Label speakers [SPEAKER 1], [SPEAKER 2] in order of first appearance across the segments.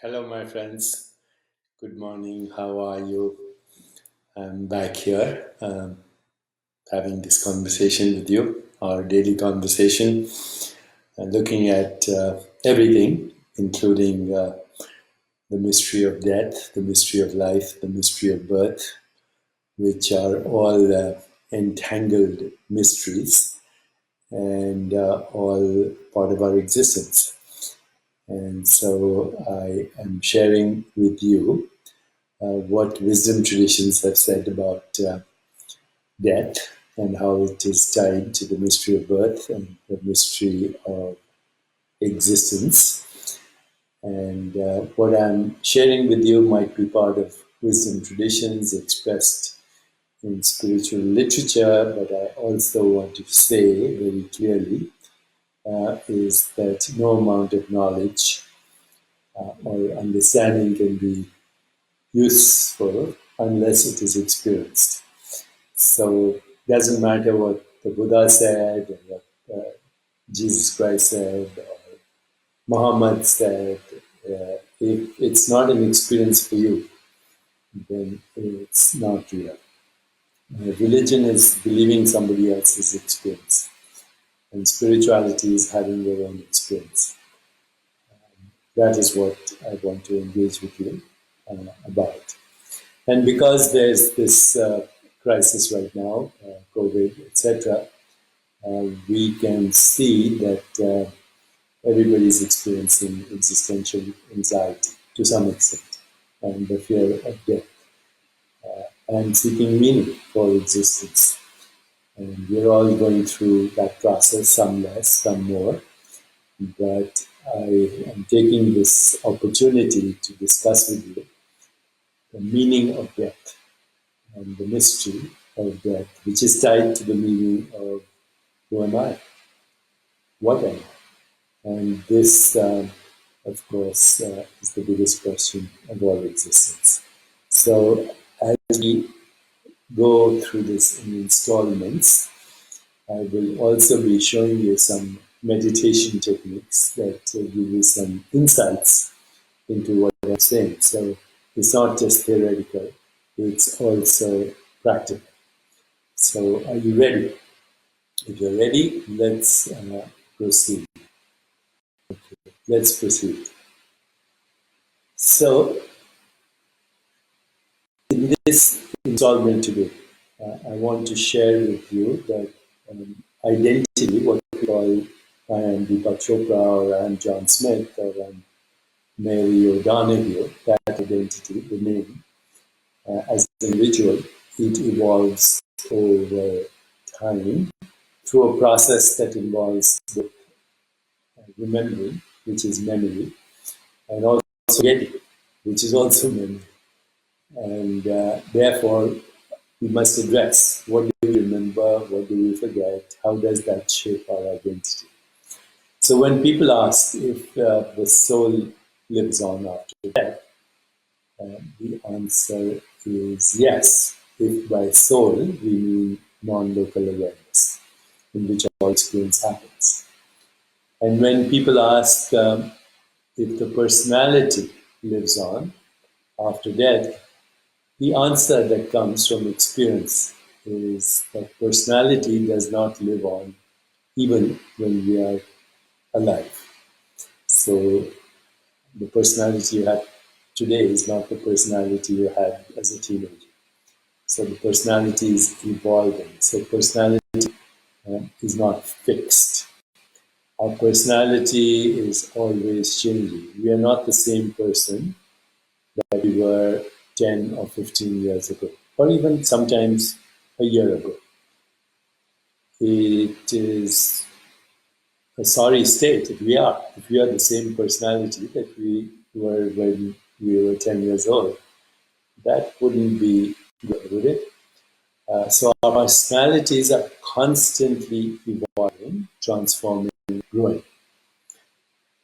[SPEAKER 1] Hello, my friends. Good morning. How are you? I'm back here having this conversation with you, our daily conversation, looking at everything, including the mystery of death, the mystery of life, the mystery of birth, which are all entangled mysteries and all part of our existence. And so I am sharing with you what wisdom traditions have said about death and how it is tied to the mystery of birth and the mystery of existence. And what I'm sharing with you might be part of wisdom traditions expressed in spiritual literature, but I also want to say very clearly is that no amount of knowledge or understanding can be useful unless it is experienced. So it doesn't matter what the Buddha said, or what Jesus Christ said, or Muhammad said. If it's not an experience for you, then it's not real. Religion is believing somebody else's experience, and spirituality is having your own experience. That is what I want to engage with you about. And because there's this crisis right now, COVID, etc., we can see that everybody's experiencing existential anxiety to some extent, and the fear of death, and seeking meaning for existence. And we're all going through that process, some less, some more. But I am taking this opportunity to discuss with you the meaning of death and the mystery of death, which is tied to the meaning of who am I? What am I? And this, of course, is the biggest question of all existence. So, as we go through this in installments, I will also be showing you some meditation techniques that give you some insights into what I'm saying. So, it's not just theoretical, it's also practical. So, are you ready? If you're ready, let's proceed. Let's proceed. So, in this installment today, I want to share with you that identity, what we call I am Deepak Chopra, or I am John Smith, or I'm Mary O'Donoghue, that identity, the name, as an individual, it evolves over time through a process that involves both remembering, which is memory, and also forgetting, which is also memory. And therefore, we must address what do we remember, what do we forget, how does that shape our identity. So when people ask if the soul lives on after death, the answer is yes, if by soul we mean non-local awareness, in which all experience happens. And when people ask if the personality lives on after death, the answer that comes from experience is that personality does not live on even when we are alive. So the personality you have today is not the personality you had as a teenager. So the personality is evolving. So personality is not fixed. Our personality is always changing. We are not the same person that we were 10 or 15 years ago, or even sometimes a year ago. It is a sorry state if we are. If we are the same personality that we were when we were 10 years old, that wouldn't be good, would it? So our personalities are constantly evolving, transforming, growing.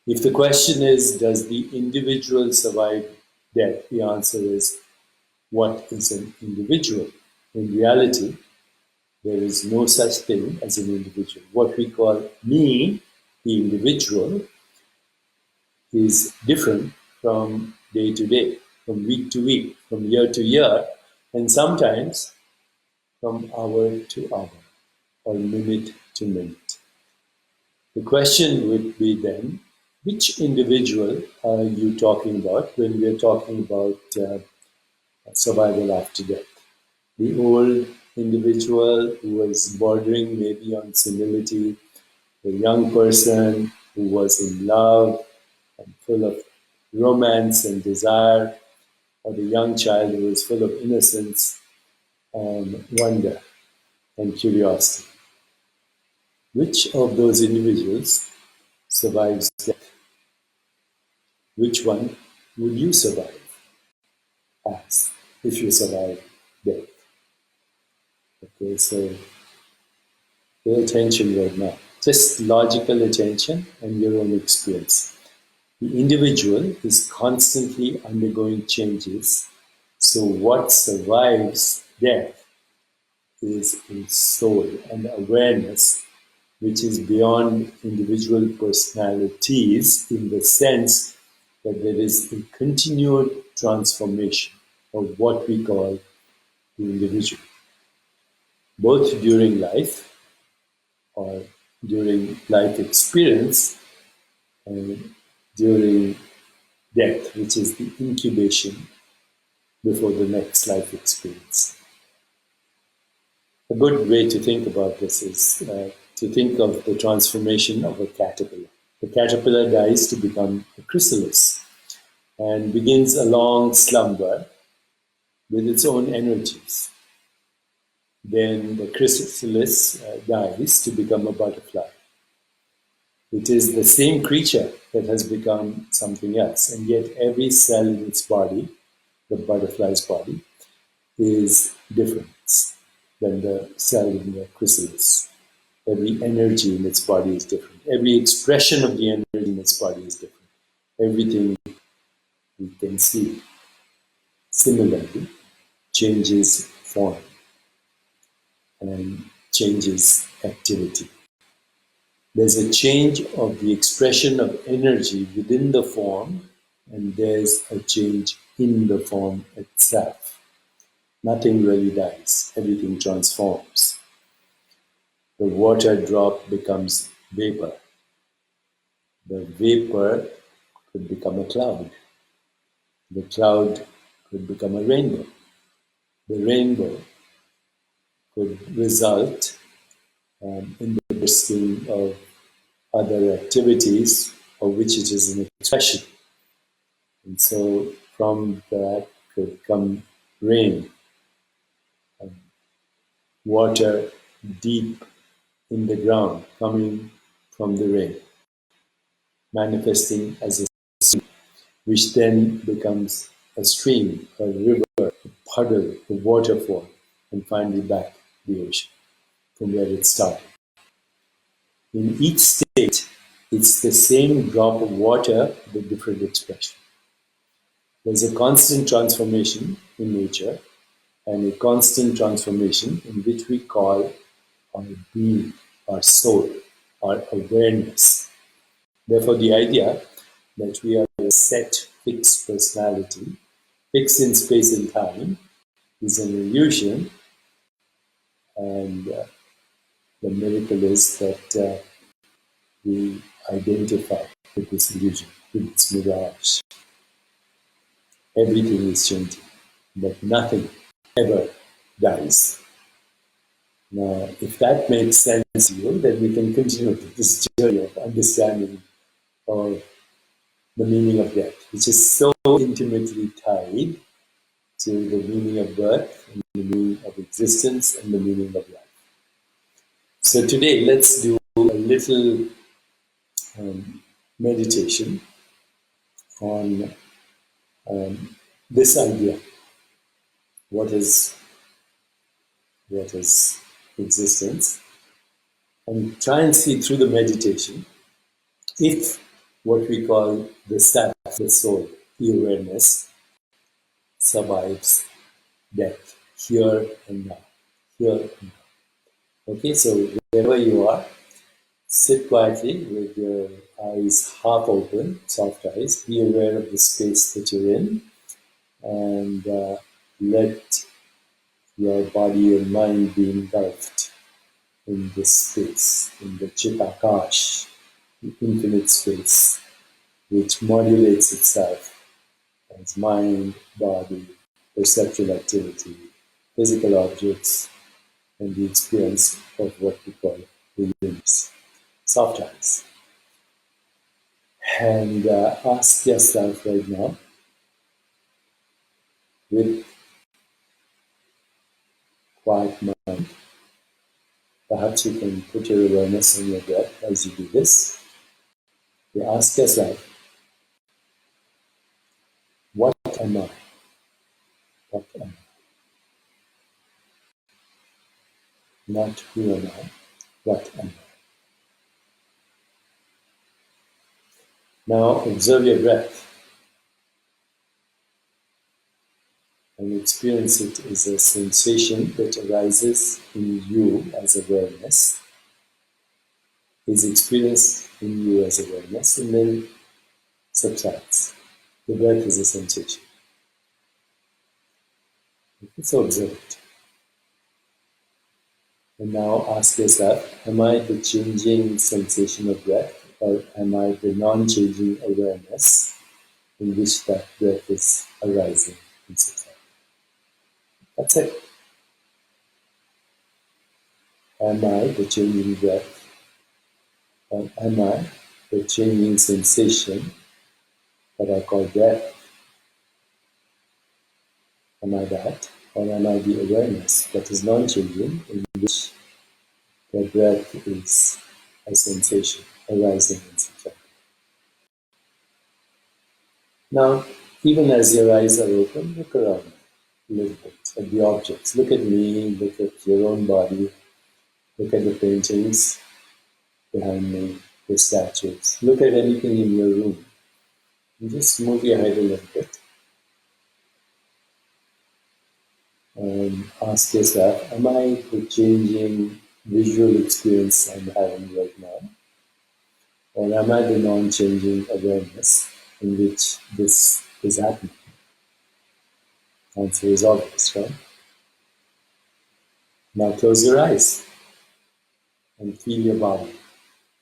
[SPEAKER 1] If the question is, does the individual survive death? The answer is, what is an individual? In reality, there is no such thing as an individual. What we call me, the individual, is different from day to day, from week to week, from year to year, and sometimes from hour to hour or minute to minute. The question would be then, which individual are you talking about when we are talking about survival after death? The old individual who was bordering maybe on senility, the young person who was in love and full of romance and desire, or the young child who was full of innocence and wonder and curiosity. Which of those individuals survives death? Which one would you survive as if you survive death? Okay, so pay attention right now. Just logical attention and your own experience. The individual is constantly undergoing changes. So what survives death is a soul, an awareness which is beyond individual personalities in the sense that there is a continued transformation of what we call the individual, both during life or during life experience and during death, which is the incubation before the next life experience. A good way to think about this is to think of the transformation of a caterpillar. The caterpillar dies to become a chrysalis and begins a long slumber with its own energies. Then the chrysalis dies to become a butterfly. It is the same creature that has become something else, and yet every cell in its body, the butterfly's body, is different than the cell in the chrysalis. Every energy in its body is different. Every expression of the energy in its body is different. Everything we can see similarly changes form and changes activity. There's a change of the expression of energy within the form, and there's a change in the form itself. Nothing really dies, everything transforms. The water drop becomes vapor. The vapor could become a cloud. The cloud could become a rainbow. The rainbow could result in the bursting of other activities of which it is an expression. And so from that could come rain, water deep in the ground coming from the rain, manifesting as a stream, which then becomes a stream, a river, a puddle, a waterfall, and finally back the ocean from where it started. In each state, it's the same drop of water with different expression. There's a constant transformation in nature and a constant transformation in which we call our being, our soul, our awareness. Therefore, the idea that we are a set, fixed personality, fixed in space and time, is an illusion, and the miracle is that we identify with this illusion, with this mirage. Everything is changing, but nothing ever dies. Now, if that makes sense to you, then we can continue this journey of understanding of the meaning of death, which is so intimately tied to the meaning of birth, and the meaning of existence, and the meaning of life. So today, let's do a little meditation on this idea. What is existence? And try and see through the meditation if what we call the self, the soul, the awareness, survives death here and now. Here and now. Okay, so wherever you are, sit quietly with your eyes half open, soft eyes. Be aware of the space that you're in, and let your body and mind be engulfed in this space, in the Chitakash, the infinite space, which modulates itself as mind, body, perceptual activity, physical objects, and the experience of what we call the universe. Soft eyes. And ask yourself right now, with quiet mind, perhaps you can put your awareness on your breath as you do this. You ask yourself, what am I? What am I? Not who am I, what am I? Now observe your breath and experience it as a sensation that arises in you as awareness, is experienced in you as awareness, and then subsides. The breath is a sensation. So observe it. And now ask yourself, am I the changing sensation of breath, or am I the non-changing awareness in which that breath is arising in subsiding? That's it. Am I the changing breath, or am I the changing sensation that I call breath? Am I that? Or am I the awareness that is non-changing, in which the breath is a sensation arising in subsiding? Now, even as your eyes are open, look around a little bit at the objects. Look at me, look at your own body, look at the paintings behind me, the statues. Look at anything in your room. And just move your head a little bit and ask yourself, am I the changing visual experience I'm having right now? Or am I the non-changing awareness in which this is happening? Answer is obvious, right? Now close your eyes and feel your body.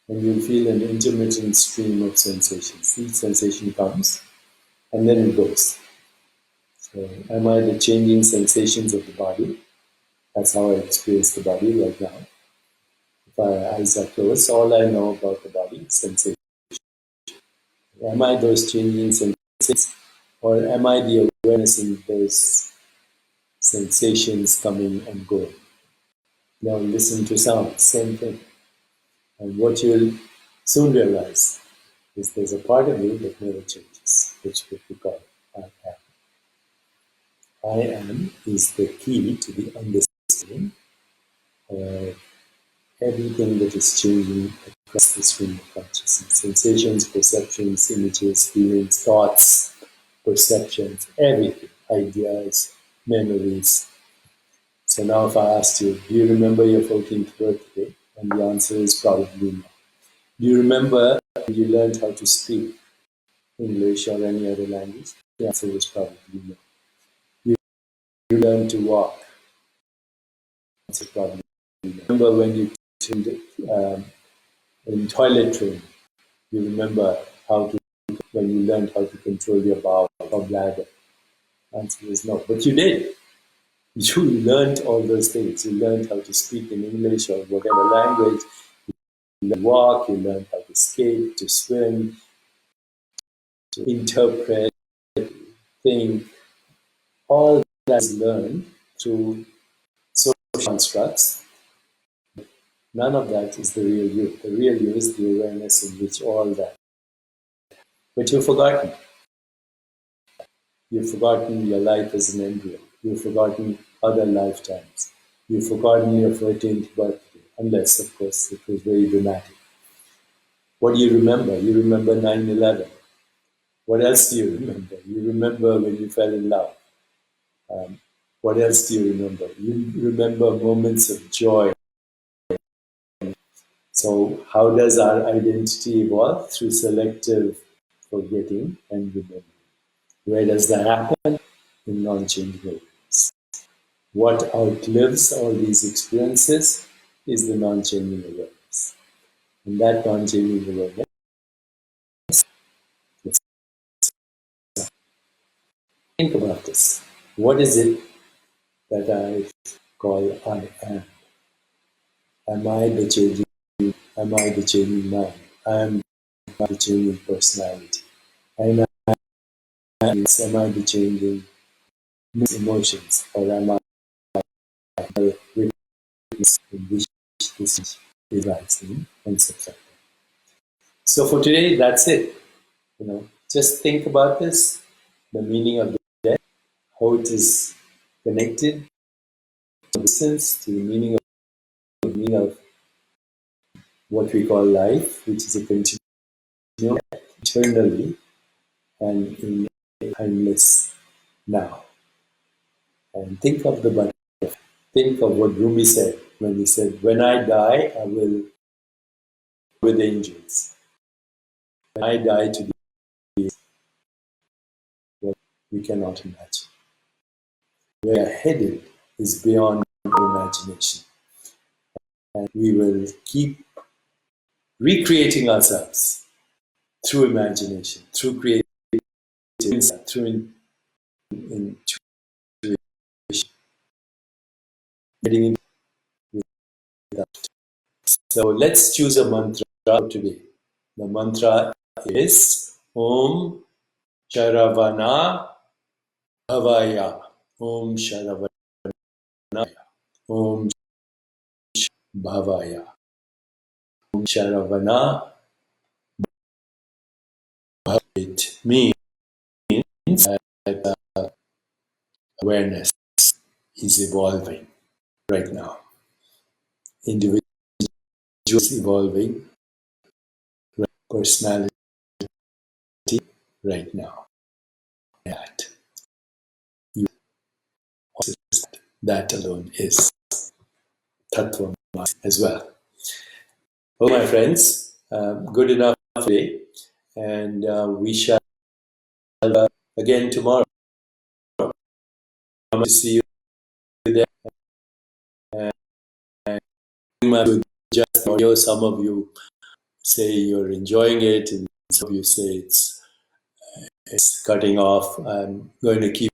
[SPEAKER 1] And you'll feel an intermittent stream of sensations. Each sensation comes and then it goes. So, am I the changing sensations of the body? That's how I experience the body right now. If our eyes are closed, all I know about the body is sensation. Am I those changing sensations? Or am I the awareness in those sensations coming and going? Now listen to sound, same thing. And what you'll soon realize is there's a part of you that never changes, which we call I am. I am is the key to the understanding of everything that is changing across the stream of consciousness. Sensations, perceptions, images, feelings, thoughts, perceptions, everything, ideas, memories. So now if I asked you, do you remember your 14th birthday? And the answer is probably no. Do you remember when you learned how to speak English or any other language? The answer is probably no. You learned to walk. The answer is probably no. Remember when you tuned in toilet training? You remember how to, when you learned how to control your bowel or bladder? The answer is no. But you did. You learned all those things. You learned how to speak in English or whatever language. You learned to walk. You learned how to skate, to swim, to interpret, think. All that is learned through social constructs. None of that is the real you. The real you is the awareness in which all that. But you've forgotten. You've forgotten your life as an embryo. You've forgotten other lifetimes. You've forgotten your 14th birthday, unless, of course, it was very dramatic. What do you remember? You remember 9/11. What else do you remember? You remember when you fell in love. What else do you remember? You remember moments of joy. So, how does our identity evolve? Through selective forgetting and remembering. Where does that happen? In non-changing awareness. What outlives all these experiences is the non-changing awareness. And that non-changing awareness, let's think about this. What is it that I call I am? Am I the changing? Am I the changing mind? I am the changing personality. Am I the changing emotions? Or am I the witness in which this resides in and subtract? So for today, that's it. Just think about this, the meaning of the death, how it is connected to distance, to the meaning of what we call life, which is a continuum eternally and in a timeless now. And think of the butterfly. Think of what Rumi said when he said, "When I die, I will with angels. When I die to be what we cannot imagine. Where we are headed is beyond imagination. And we will keep recreating ourselves through imagination, through creativity, through intuition, getting into that. So let's choose a mantra today. The mantra is Om Sharavana Bhavaya. Om Sharavana Om Bhavaya. Om Sharavana. It means that awareness is evolving right now. Individual is evolving, personality right now. That you that alone is Tattva as well. Well, my friends, good enough today, and we shall again tomorrow. I'm to see you there. And just audio. Some of you say you're enjoying it, and some of you say it's cutting off. I'm going to keep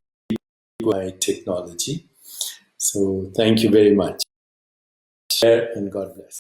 [SPEAKER 1] my technology. So thank you very much. Share and God bless.